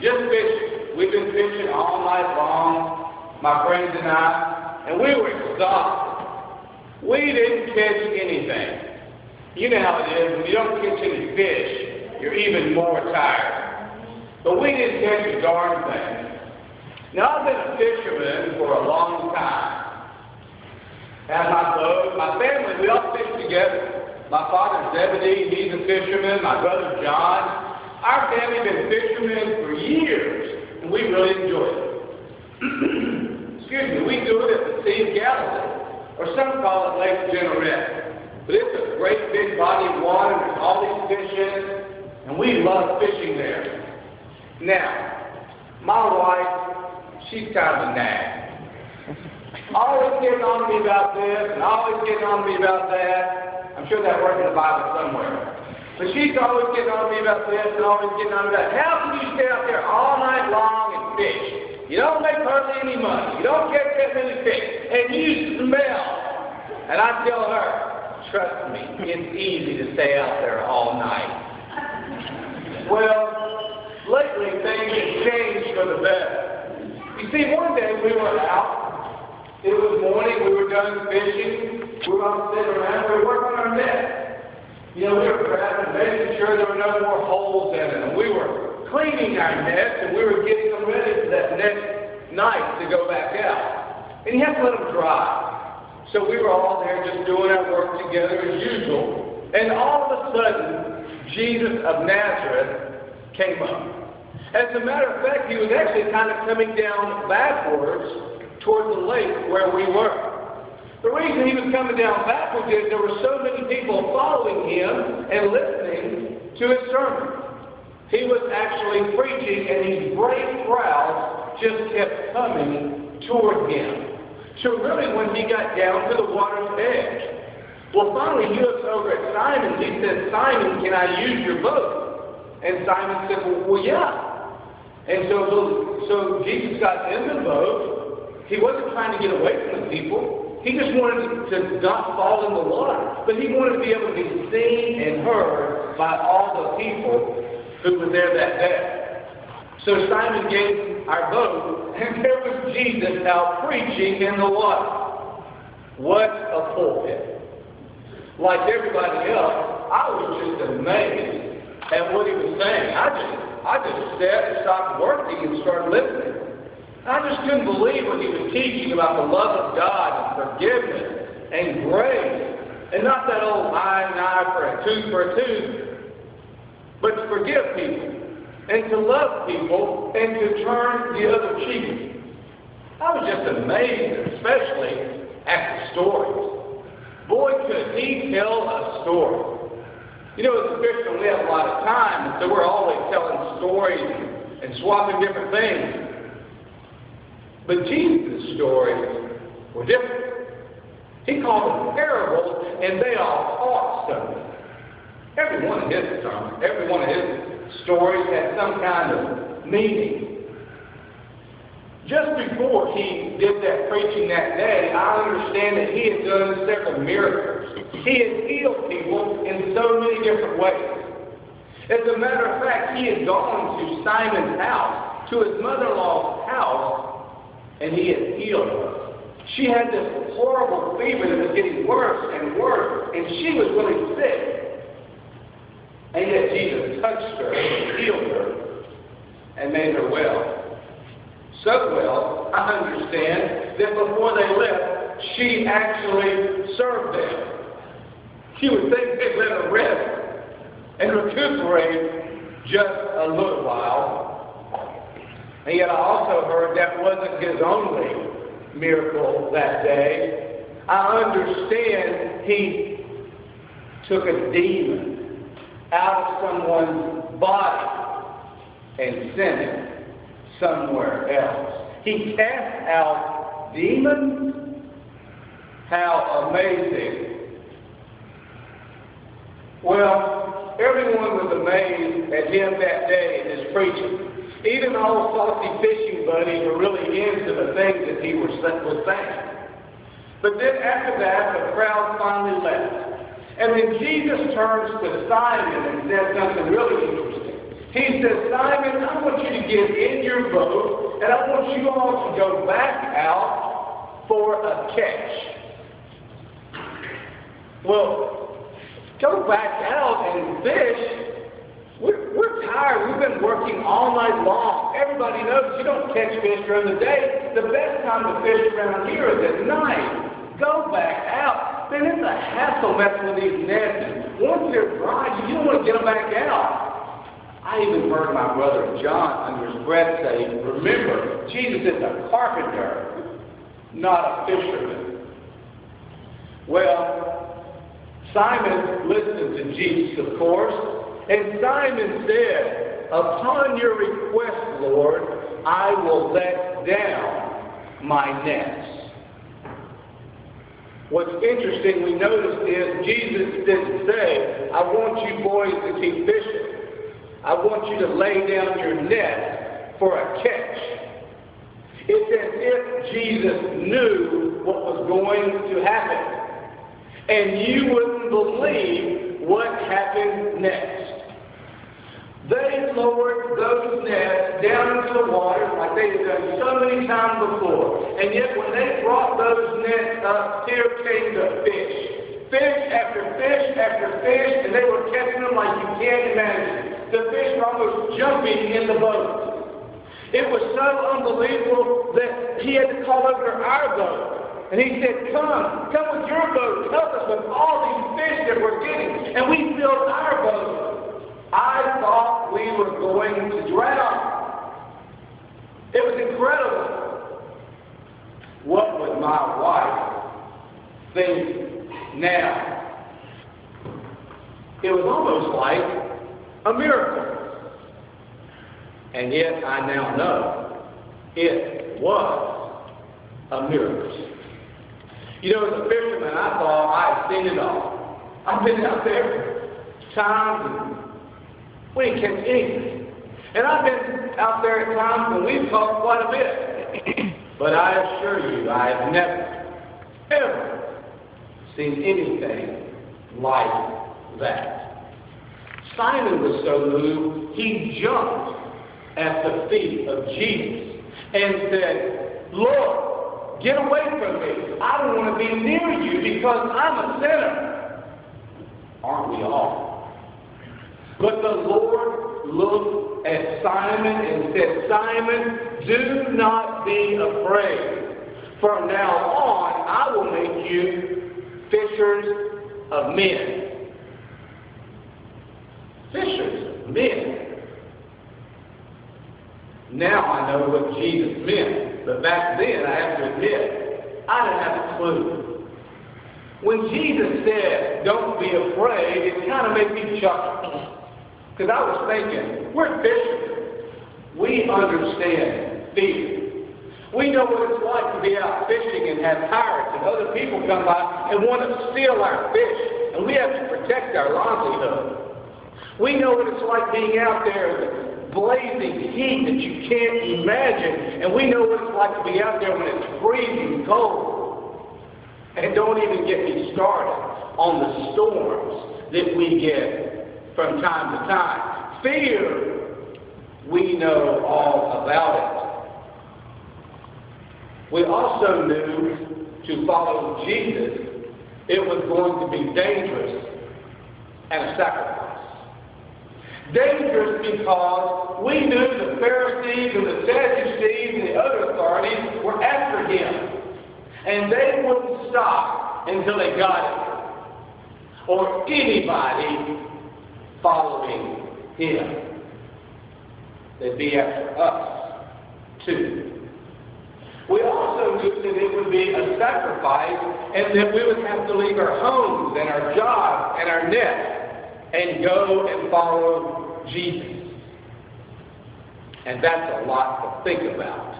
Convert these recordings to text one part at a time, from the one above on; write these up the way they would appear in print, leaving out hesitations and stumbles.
Just fishing. We've been fishing all night long, my friends and I, and we were exhausted. We didn't catch anything. You know how it is, when you don't catch any fish, you're even more tired. But we didn't catch a darn thing. Now, I've been a fisherman for a long time. Had my boat, my family, we all fish together. My father, Zebedee, he's a fisherman. My brother, John. Our family has been fishermen for years, and we really enjoy it. Excuse me, we do it at the Sea of Galilee, or some call it Lake Gennesaret. But it's a great big body of water, there's all these fish in it, and we love fishing there. Now, my wife, she's kind of a nag. Always getting on to me about this, and always getting on to me about that. I'm sure that works in the Bible somewhere. But she's always getting on to me about this and always getting on to that. How can you stay out there all night long and fish? You don't make hardly any money. You don't catch that many fish. And you smell. And I tell her, trust me, it's easy to stay out there all night. Well, lately things have changed for the better. You see, one day we were out. It was morning. We were done fishing. We were all sitting around. We were working on our net. You know, we were grabbing, making sure there were no more holes in it. And we were cleaning our nets, and we were getting them ready for that next night to go back out. And you have to let them dry. So we were all there just doing our work together as usual. And all of a sudden, Jesus of Nazareth came up. As a matter of fact, he was actually kind of coming down backwards toward the lake where we were. The reason he was coming down backwards is there were so many people following him and listening to his sermon. He was actually preaching, and these great crowds just kept coming toward him. So really, when he got down to the water's edge, well, finally he looks over at Simon. He says, "Simon, can I use your boat?" And Simon said, well, yeah. And so Jesus got in the boat. He wasn't trying to get away from the people. He just wanted to not fall in the water. But he wanted to be able to be seen and heard by all the people who were there that day. So Simon gave our boat, and there was Jesus out preaching in the water. What a pulpit. Like everybody else, I was just amazed at what he was saying. I just sat, stopped working, and started listening. I just couldn't believe what he was teaching about the love of God and forgiveness and grace. And not that old eye and eye for a tooth, but to forgive people and to love people and to turn the other cheek. I was just amazed, especially at the stories. Boy, could he tell a story. You know, as a Christian, we have a lot of time, and so we're always telling stories and swapping different things. But Jesus' stories were different. He called them parables, and they all taught something. Every one of his sermons, every one of his stories had some kind of meaning. Just before he did that preaching that day, I understand that he had done several miracles. He had healed people in so many different ways. As a matter of fact, he had gone to Simon's house, to his mother-in-law's house, and he had healed her. She had this horrible fever that was getting worse and worse, and she was really sick. And yet Jesus touched her and healed her and made her well. So well, I understand that before they left, she actually served them. You would think they'd let her rest and recuperate just a little while. And yet I also heard that wasn't his only miracle that day. I understand he took a demon out of someone's body and sent it somewhere else. He cast out demons? How amazing. Well, everyone was amazed at him that day in his preaching. Even the old salty fishing buddies were really into the things that he was saying. But then after that, the crowd finally left. And then Jesus turns to Simon and says something really interesting. He says, Simon, I want you to get in your boat, and I want you all to go back out for a catch. Well, go back out and fish. We're tired. We've been working all night long. Everybody knows you don't catch fish during the day. The best time to fish around here is at night. Go back out. Then it's a hassle messing with these nets. Once they're dry, you don't want to get them back out. I even heard my brother John under his breath say, remember, Jesus is a carpenter, not a fisherman. Well, Simon listened to Jesus, of course, and Simon said, upon your request, Lord, I will let down my nets. What's interesting, we noticed, is Jesus didn't say, I want you boys to keep fishing. I want you to lay down your net for a catch. It's as if Jesus knew what was going to happen. And you wouldn't believe what happened next. They lowered those nets down into the water like they had done so many times before. And yet when they brought those nets up, here came the fish. Fish after fish after fish, and they were catching them like you can't imagine. The fish were almost jumping in the boat. It was so unbelievable that he had to call over to our boat. And he said, come with your boat. Help us with all these fish that we're getting. And we filled our boat. I thought we were going to drown. It was incredible. What would my wife think now? It was almost like a miracle. And yet I now know it was a miracle. You know, as a fisherman, I thought I had seen it all. I've been out there times and we didn't catch anything. And I've been out there at times when we've caught quite a bit. But I assure you, I have never, ever seen anything like that. Simon was so moved, he jumped at the feet of Jesus and said, Lord, get away from me. I don't want to be near you because I'm a sinner. Aren't we all? But the Lord looked at Simon and said, Simon, do not be afraid. From now on, I will make you fishers of men. Fishers of men. Now I know what Jesus meant. But back then, I have to admit, I didn't have a clue. When Jesus said, don't be afraid, it kind of made me chuckle. Because I was thinking, we're fishermen. We understand fear. We know what it's like to be out fishing and have pirates and other people come by and want to steal our fish. And we have to protect our livelihood. We know what it's like being out there with blazing heat that you can't imagine. And we know what it's like to be out there when it's freezing cold. And don't even get me started on the storms that we get from time to time. Fear, we know all about it. We also knew to follow Jesus, it was going to be dangerous and a sacrifice. Dangerous because we knew the Pharisees and the Sadducees and the other authorities were after him. And they wouldn't stop until they got him. Or anybody following him. They'd be after us, too. We also knew that it would be a sacrifice and that we would have to leave our homes and our jobs and our nets and go and follow Jesus. And that's a lot to think about.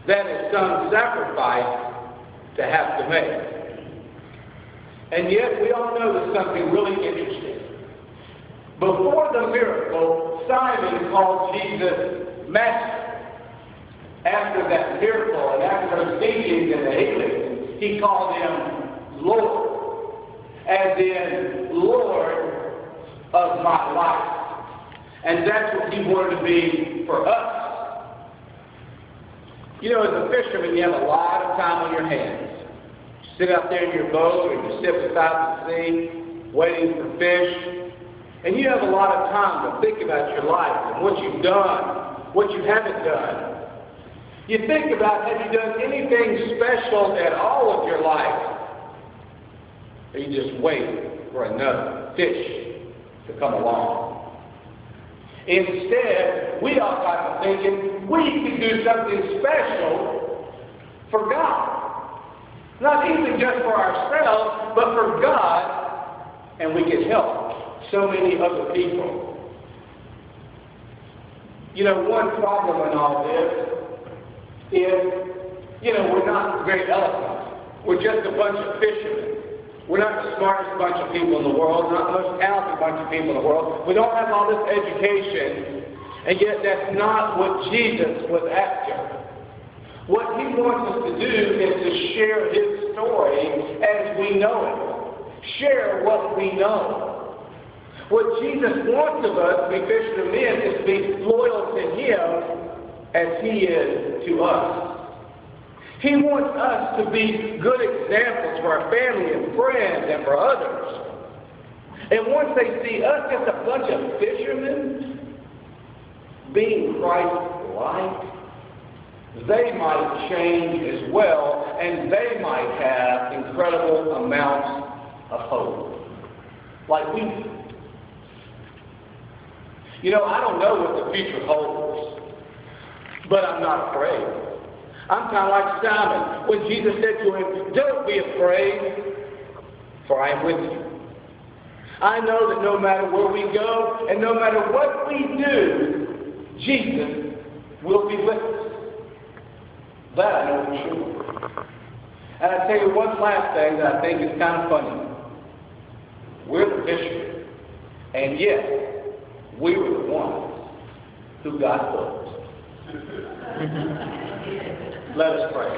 That is some sacrifice to have to make. And yet we all know there's something really interesting. Before the miracle, Simon called Jesus Master. After that miracle and after those teachings and the healing, he called him Lord, as in Lord of my life. And that's what he wanted to be for us. You know, as a fisherman, you have a lot of time on your hands. You sit out there in your boat, or you sit beside the sea, waiting for fish. And you have a lot of time to think about your life and what you've done, what you haven't done. You think about, have you done anything special at all of your life? Or you just wait for another fish to come along. Instead, we all got to thinking we can do something special for God. Not even just for ourselves, but for God, and we can help so many other people. You know, one problem in all this is, we're not very eloquent. We're just a bunch of fishermen. We're not the smartest bunch of people in the world, not the most talented bunch of people in the world. We don't have all this education, and yet that's not what Jesus was after. What he wants us to do is to share his story as we know it. Share what we know. What Jesus wants of us, to be fishermen men, is to be loyal to him as he is to us. He wants us to be good examples for our family and friends and for others. And once they see us as a bunch of fishermen being Christ-like, they might change as well, and they might have incredible amounts of hope, like we do. I don't know what the future holds, but I'm not afraid. I'm kind of like Simon when Jesus said to him, "Don't be afraid, for I am with you." I know that no matter where we go and no matter what we do, Jesus will be with us. That I know for sure. And I tell you one last thing that I think is kind of funny. We're the fishermen, and yet we were the ones who got hooked. Let us pray.